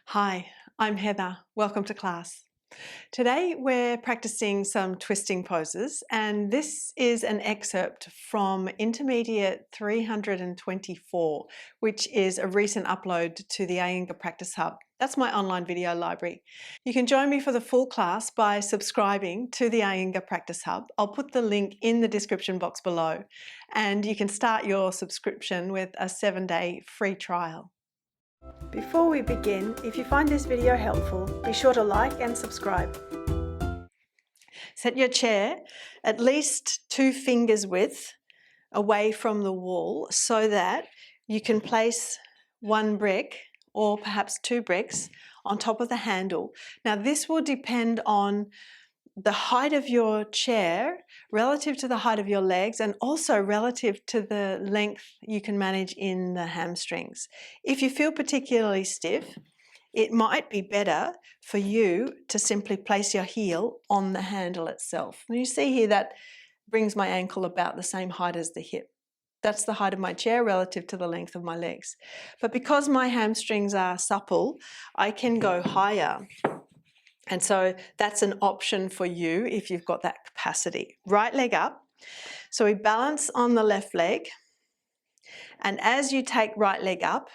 Hi, I'm Heather. Welcome to class. Today we're practicing some twisting poses, and this is an excerpt from Intermediate 324, which is a recent upload to the Iyengar Practice Hub. That's my online video library. You can join me for the full class by subscribing to the Iyengar Practice Hub. I'll put the link in the description box below, and you can start your subscription with a 7-day free trial. Before we begin, if you find this video helpful, be sure to like and subscribe. Set your chair at least 2 fingers width away from the wall so that you can place 1 brick or perhaps 2 bricks on top of the handle. Now this will depend on the height of your chair relative to the height of your legs, and also relative to the length you can manage in the hamstrings. If you feel particularly stiff, it might be better for you to simply place your heel on the handle itself. And you see here that brings my ankle about the same height as the hip. That's the height of my chair relative to the length of my legs. But because my hamstrings are supple, I can go higher. And so that's an option for you if you've got that capacity. Right leg up. So we balance on the left leg. And as you take right leg up,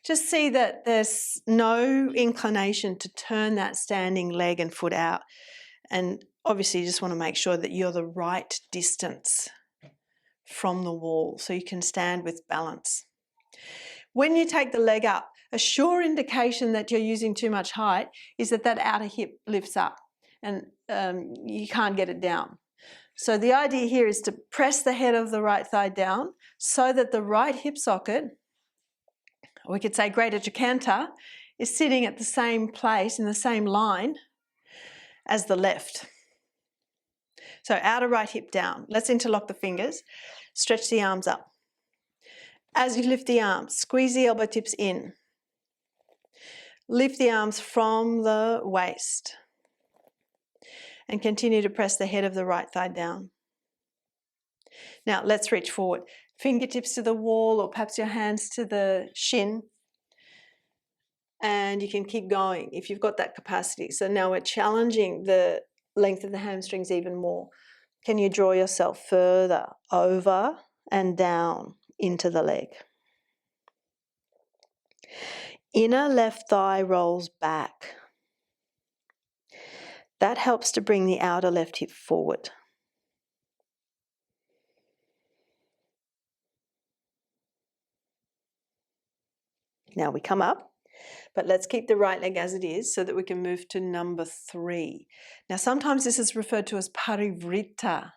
just see that there's no inclination to turn that standing leg and foot out. And obviously you just want to make sure that you're the right distance from the wall so you can stand with balance. When you take the leg up, a sure indication that you're using too much height is that that outer hip lifts up and you can't get it down. So the idea here is to press the head of the right thigh down so that the right hip socket, or we could say greater trochanter, is sitting at the same place in the same line as the left. So outer right hip down. Let's interlock the fingers. Stretch the arms up. As you lift the arms, squeeze the elbow tips in. Lift the arms from the waist and continue to press the head of the right thigh down. Now let's reach forward. Fingertips to the wall or perhaps your hands to the shin, and you can keep going if you've got that capacity. So now we're challenging the length of the hamstrings even more. Can you draw yourself further over and down into the leg? Inner left thigh rolls back. That helps to bring the outer left hip forward. Now we come up, but let's keep the right leg as it is so that we can move to number 3. Now sometimes this is referred to as Parivrtta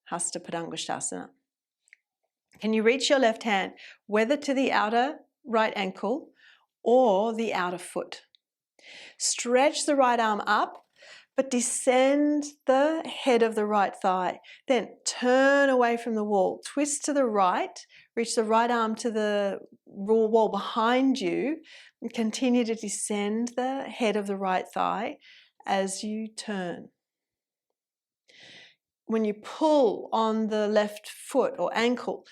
Hasta Padangusthasana. Can you reach your left hand whether to the outer right ankle or the outer foot? Stretch the right arm up, but descend the head of the right thigh. Then turn away from the wall, twist to the right, reach the right arm to the wall behind you, and continue to descend the head of the right thigh as you turn. When you pull on the left foot or ankle,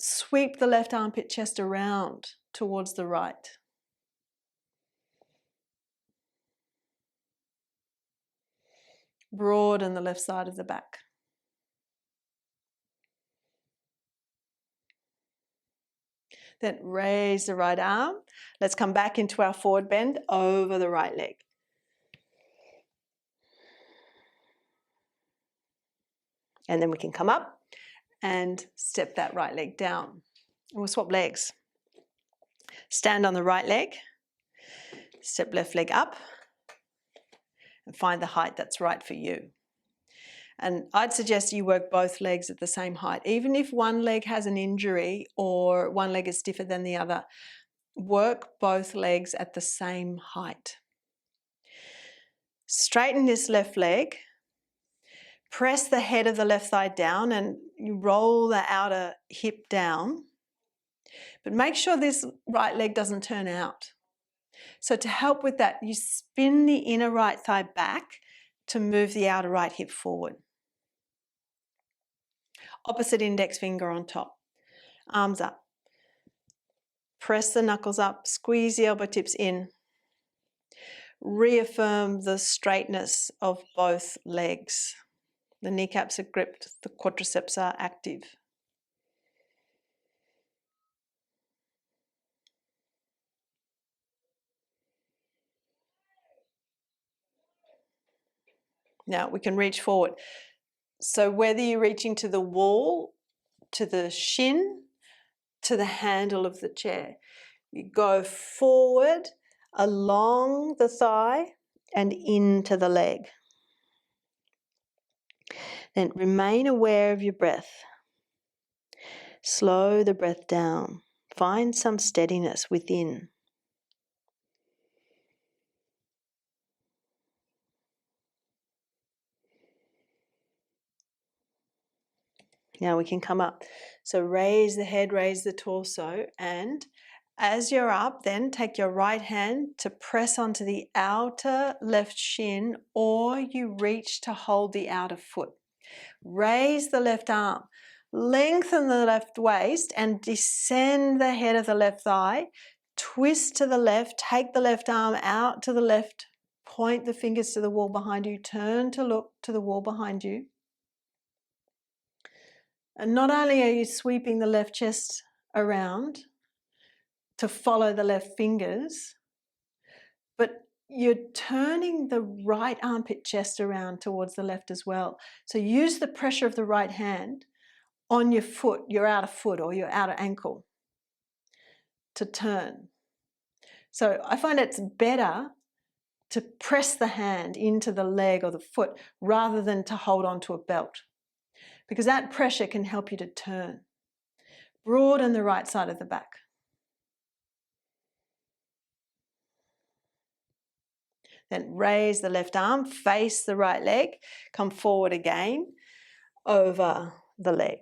sweep the left armpit chest around towards the right. Broaden the left side of the back. Then raise the right arm. Let's come back into our forward bend over the right leg. And then we can come up and step that right leg down. And we'll swap legs. Stand on the right leg, step left leg up, and find the height that's right for you. And I'd suggest you work both legs at the same height. Even if one leg has an injury or one leg is stiffer than the other, work both legs at the same height. Straighten this left leg. Press the head of the left thigh down and you roll the outer hip down. But make sure this right leg doesn't turn out. So to help with that, you spin the inner right thigh back to move the outer right hip forward. Opposite index finger on top. Arms up. Press the knuckles up, squeeze the elbow tips in. reaffirm the straightness of both legs. The kneecaps are gripped, the quadriceps are active. Now we can reach forward. So whether you're reaching to the wall, to the shin, to the handle of the chair, you go forward along the thigh and into the leg. Then remain aware of your breath. Slow the breath down. Find some steadiness within. Now we can come up. So raise the head, raise the torso, and as you're up, then take your right hand to press onto the outer left shin, or you reach to hold the outer foot. Raise the left arm, lengthen the left waist and descend the head of the left thigh. Twist to the left, take the left arm out to the left, point the fingers to the wall behind you, turn to look to the wall behind you. And not only are you sweeping the left chest around to follow the left fingers, but you're turning the right armpit chest around towards the left as well. So use the pressure of the right hand on your foot, your outer foot or your outer ankle to turn. So I find it's better to press the hand into the leg or the foot rather than to hold onto a belt, because that pressure can help you to turn. Broaden the right side of the back. Then raise the left arm, face the right leg, come forward again over the leg.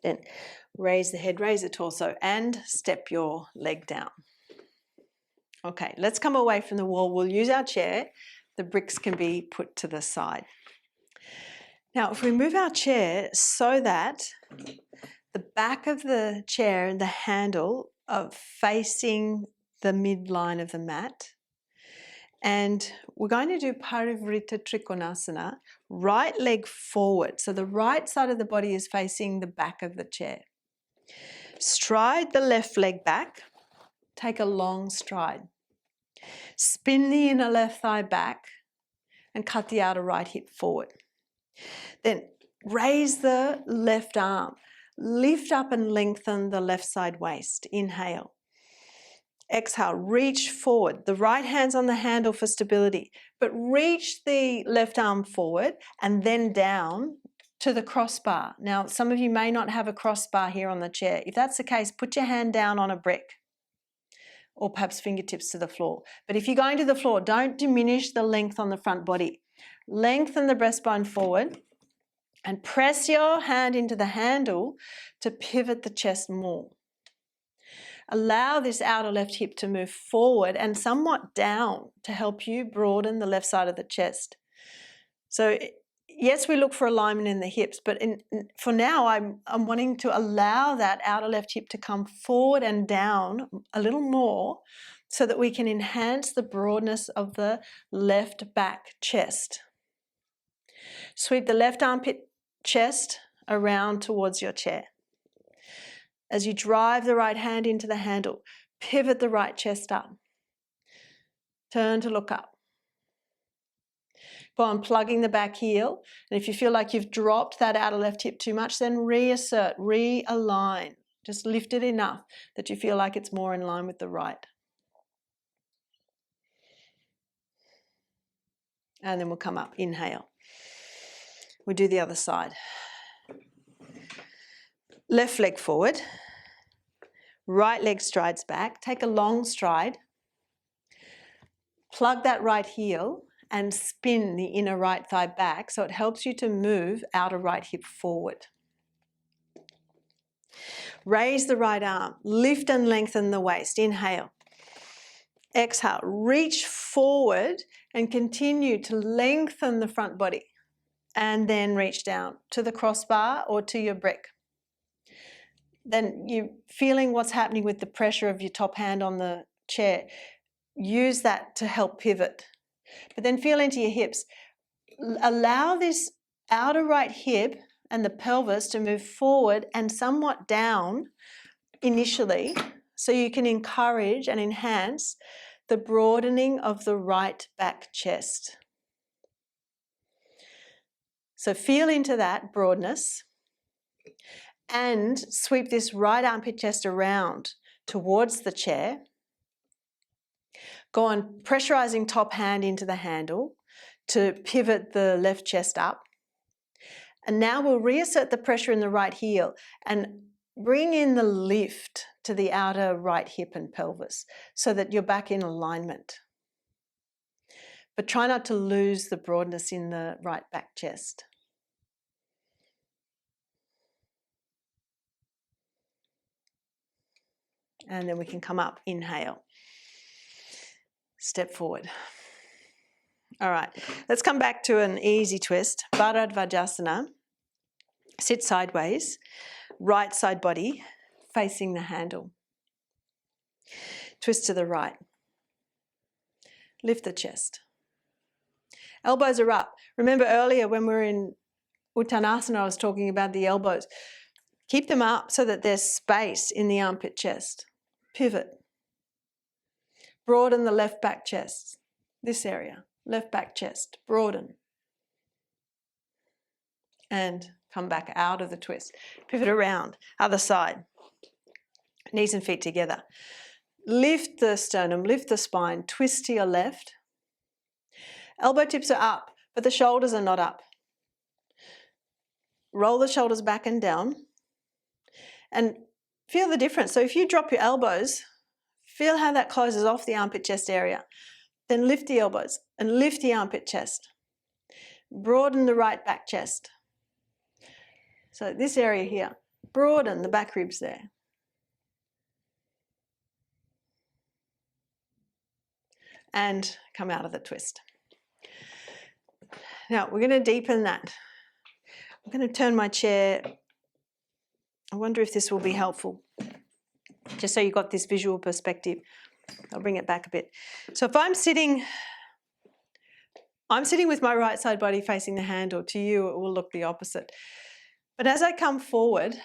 Then raise the head, raise the torso, and step your leg down. Okay, let's come away from the wall. We'll use our chair. The bricks can be put to the side. Now, if we move our chair so that the back of the chair and the handle are facing the midline of the mat, and we're going to do Parivrtta Trikonasana, right leg forward. So the right side of the body is facing the back of the chair. Stride the left leg back. Take a long stride. Spin the inner left thigh back and cut the outer right hip forward. Then raise the left arm. Lift up and lengthen the left side waist. Inhale. Exhale, reach forward. The right hand's on the handle for stability, but reach the left arm forward and then down to the crossbar. Now, some of you may not have a crossbar here on the chair. If that's the case, put your hand down on a brick or perhaps fingertips to the floor. But if you're going to the floor, don't diminish the length on the front body. Lengthen the breastbone forward and press your hand into the handle to pivot the chest more. Allow this outer left hip to move forward and somewhat down to help you broaden the left side of the chest. So yes, we look for alignment in the hips, but for now I'm wanting to allow that outer left hip to come forward and down a little more so that we can enhance the broadness of the left back chest. Sweep the left armpit chest around towards your chair. As you drive the right hand into the handle, pivot the right chest up. Turn to look up. Go on plugging the back heel. And if you feel like you've dropped that outer left hip too much, then reassert, realign. Just lift it enough that you feel like it's more in line with the right. And then we'll come up. Inhale. We'll do the other side. Left leg forward. Right leg strides back. Take a long stride. Plug that right heel and spin the inner right thigh back so it helps you to move outer right hip forward. Raise the right arm. Lift and lengthen the waist. Inhale. Exhale. Reach forward and continue to lengthen the front body. And then reach down to the crossbar or to your brick. then you're feeling what's happening with the pressure of your top hand on the chair. Use that to help pivot. But then feel into your hips. Allow this outer right hip and the pelvis to move forward and somewhat down initially, so you can encourage and enhance the broadening of the right back chest. So feel into that broadness and sweep this right armpit chest around towards the chair. Go on pressurizing top hand into the handle to pivot the left chest up. And now we'll reassert the pressure in the right heel and bring in the lift to the outer right hip and pelvis so that you're back in alignment. But try not to lose the broadness in the right back chest. And then we can come up, inhale. Step forward. All right, let's come back to an easy twist. Parivrtta Hasta. Sit sideways, right side body facing the handle. Twist to the right. Lift the chest. Elbows are up. Remember earlier when we were in Uttanasana, I was talking about the elbows. Keep them up so that there's space in the armpit chest. Pivot. Broaden the left back chest. This area. Left back chest. Broaden. And come back out of the twist. Pivot around. Other side. Knees and feet together. Lift the sternum. Lift the spine. Twist to your left. Elbow tips are up, but the shoulders are not up. Roll the shoulders back and down. And feel the difference. So if you drop your elbows, feel how that closes off the armpit chest area. Then lift the elbows and lift the armpit chest. Broaden the right back chest. So this area here, broaden the back ribs there. And come out of the twist. Now we're going to deepen that. I'm going to turn my chair. I wonder if this will be helpful, just so you've got this visual perspective. I'll bring it back a bit. So if I'm sitting with my right side body facing the handle. To you, it will look the opposite. But as I come forward,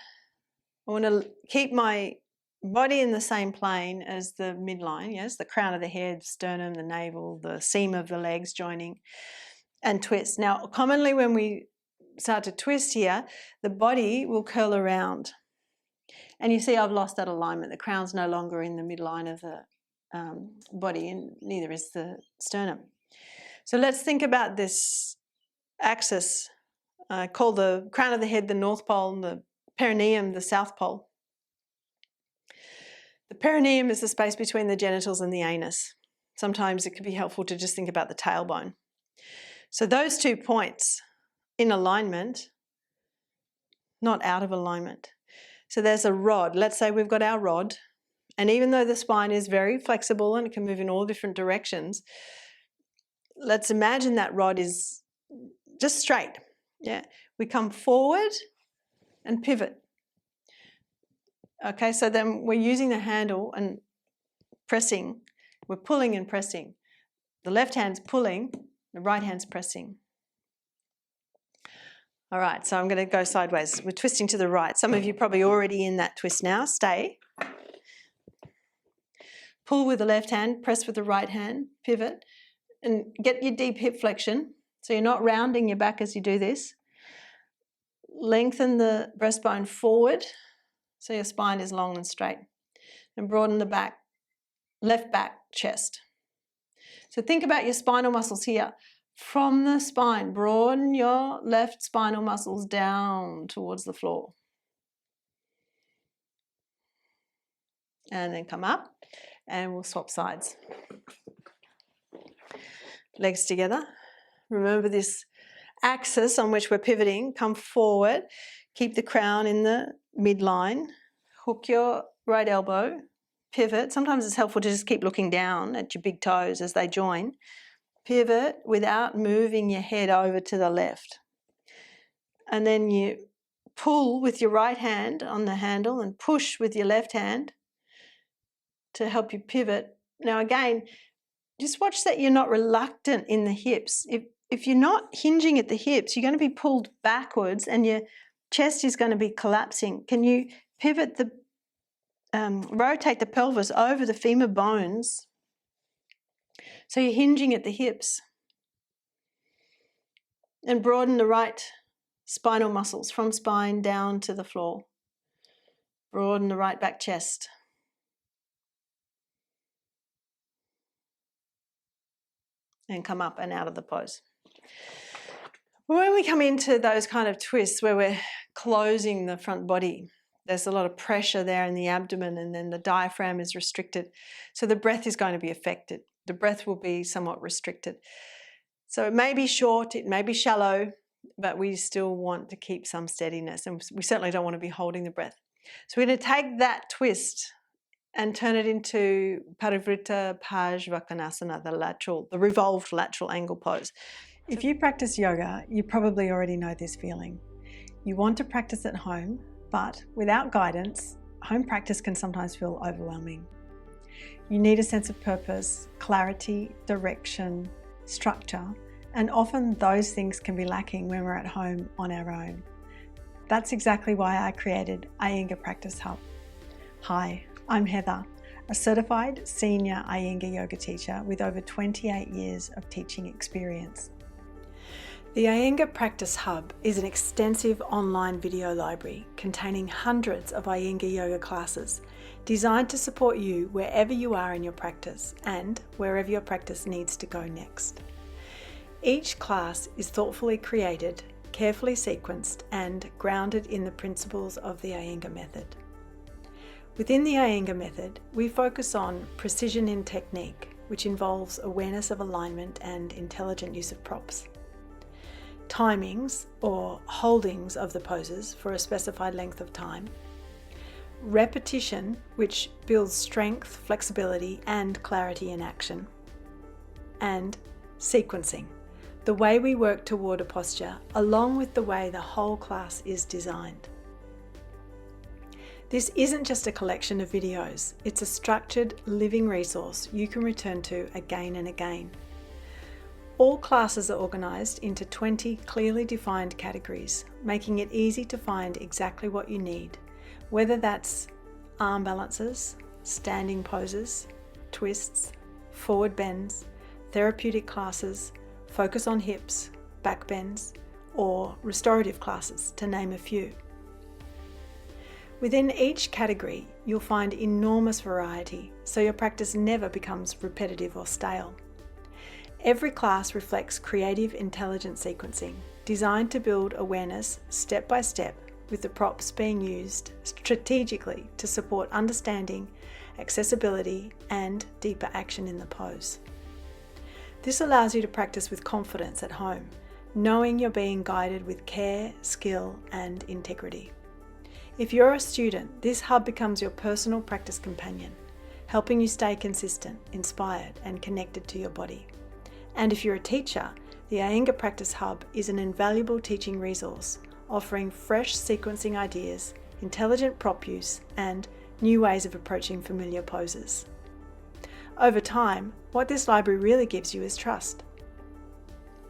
I want to keep my body in the same plane as the midline, yes, the crown of the head, sternum, the navel, the seam of the legs joining, and twist. Now, commonly when we start to twist here, the body will curl around. And you see I've lost that alignment. The crown's no longer in the midline of the body, and neither is the sternum. So let's think about this axis. Call the crown of the head the North Pole and the perineum the South Pole. The perineum is the space between the genitals and the anus. Sometimes it can be helpful to just think about the tailbone. So those 2 points in alignment, not out of alignment. So there's a rod. Let's say we've got our rod, and even though the spine is very flexible and it can move in all different directions, let's imagine that rod is just straight. Yeah, we come forward and pivot. Okay, so then we're using the handle and pressing. We're pulling and pressing. The left hand's pulling, the right hand's pressing. All right, so I'm going to go sideways. We're twisting to the right. Some of you are probably already in that twist now. Stay. Pull with the left hand, press with the right hand, pivot, and get your deep hip flexion. So you're not rounding your back as you do this. Lengthen the breastbone forward so your spine is long and straight. And broaden the back, left back chest. So think about your spinal muscles here. From the spine, broaden your left spinal muscles down towards the floor. And then come up and we'll swap sides. Legs together. Remember this axis on which we're pivoting. Come forward. Keep the crown in the midline. Hook your right elbow. Pivot. Sometimes it's helpful to just keep looking down at your big toes as they join. Pivot without moving your head over to the left. And then you pull with your right hand on the handle and push with your left hand to help you pivot. Now again, just watch that you're not reluctant in the hips. If you're not hinging at the hips, you're going to be pulled backwards and your chest is going to be collapsing. Can you pivot rotate the pelvis over the femur bones so you're hinging at the hips? And broaden the right spinal muscles from spine down to the floor. Broaden the right back chest. And come up and out of the pose. When we come into those kind of twists where we're closing the front body, there's a lot of pressure there in the abdomen and then the diaphragm is restricted. So the breath is going to be affected. The breath will be somewhat restricted. So it may be short, it may be shallow, but we still want to keep some steadiness and we certainly don't want to be holding the breath. So we're going to take that twist and turn it into Parivrtta Trikonasana, the revolved lateral angle pose. If you practice yoga, you probably already know this feeling. You want to practice at home, but without guidance, home practice can sometimes feel overwhelming. You need a sense of purpose, clarity, direction, structure, and often those things can be lacking when we're at home on our own. That's exactly why I created Iyengar Practice Hub. Hi, I'm Heather, a certified senior Iyengar yoga teacher with over 28 years of teaching experience. The Iyengar Practice Hub is an extensive online video library containing hundreds of Iyengar yoga classes designed to support you wherever you are in your practice and wherever your practice needs to go next. Each class is thoughtfully created, carefully sequenced, and grounded in the principles of the Iyengar method. Within the Iyengar method, we focus on precision in technique, which involves awareness of alignment and intelligent use of props. Timings or holdings of the poses for a specified length of time. Repetition, which builds strength, flexibility, and clarity in action. And sequencing, the way we work toward a posture, along with the way the whole class is designed. This isn't just a collection of videos, it's a structured, living resource you can return to again and again. All classes are organised into 20 clearly defined categories, making it easy to find exactly what you need, whether that's arm balances, standing poses, twists, forward bends, therapeutic classes, focus on hips, back bends, or restorative classes, to name a few. Within each category, you'll find enormous variety, so your practice never becomes repetitive or stale. Every class reflects creative, intelligent sequencing, designed to build awareness step by step, with the props being used strategically to support understanding, accessibility, and deeper action in the pose. This allows you to practice with confidence at home, knowing you're being guided with care, skill, and integrity. If you're a student, this hub becomes your personal practice companion, helping you stay consistent, inspired, and connected to your body. And if you're a teacher, the Iyengar Practice Hub is an invaluable teaching resource, offering fresh sequencing ideas, intelligent prop use, and new ways of approaching familiar poses. Over time, what this library really gives you is trust.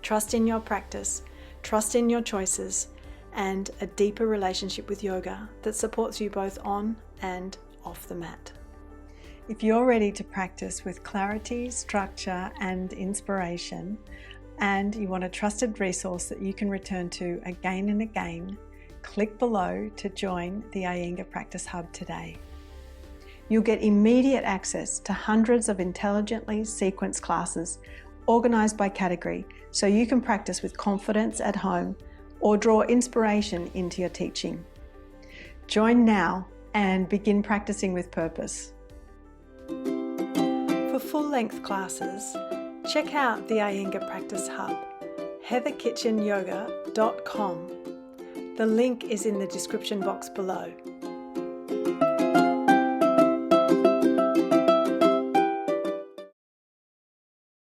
Trust in your practice, trust in your choices, and a deeper relationship with yoga that supports you both on and off the mat. If you're ready to practice with clarity, structure, and inspiration, and you want a trusted resource that you can return to again and again, click below to join the Iyengar Practice Hub today. You'll get immediate access to hundreds of intelligently sequenced classes organised by category, so you can practice with confidence at home or draw inspiration into your teaching. Join now and begin practicing with purpose. For full-length classes, check out the Iyengar Practice Hub, heatherkitchenyoga.com. The link is in the description box below.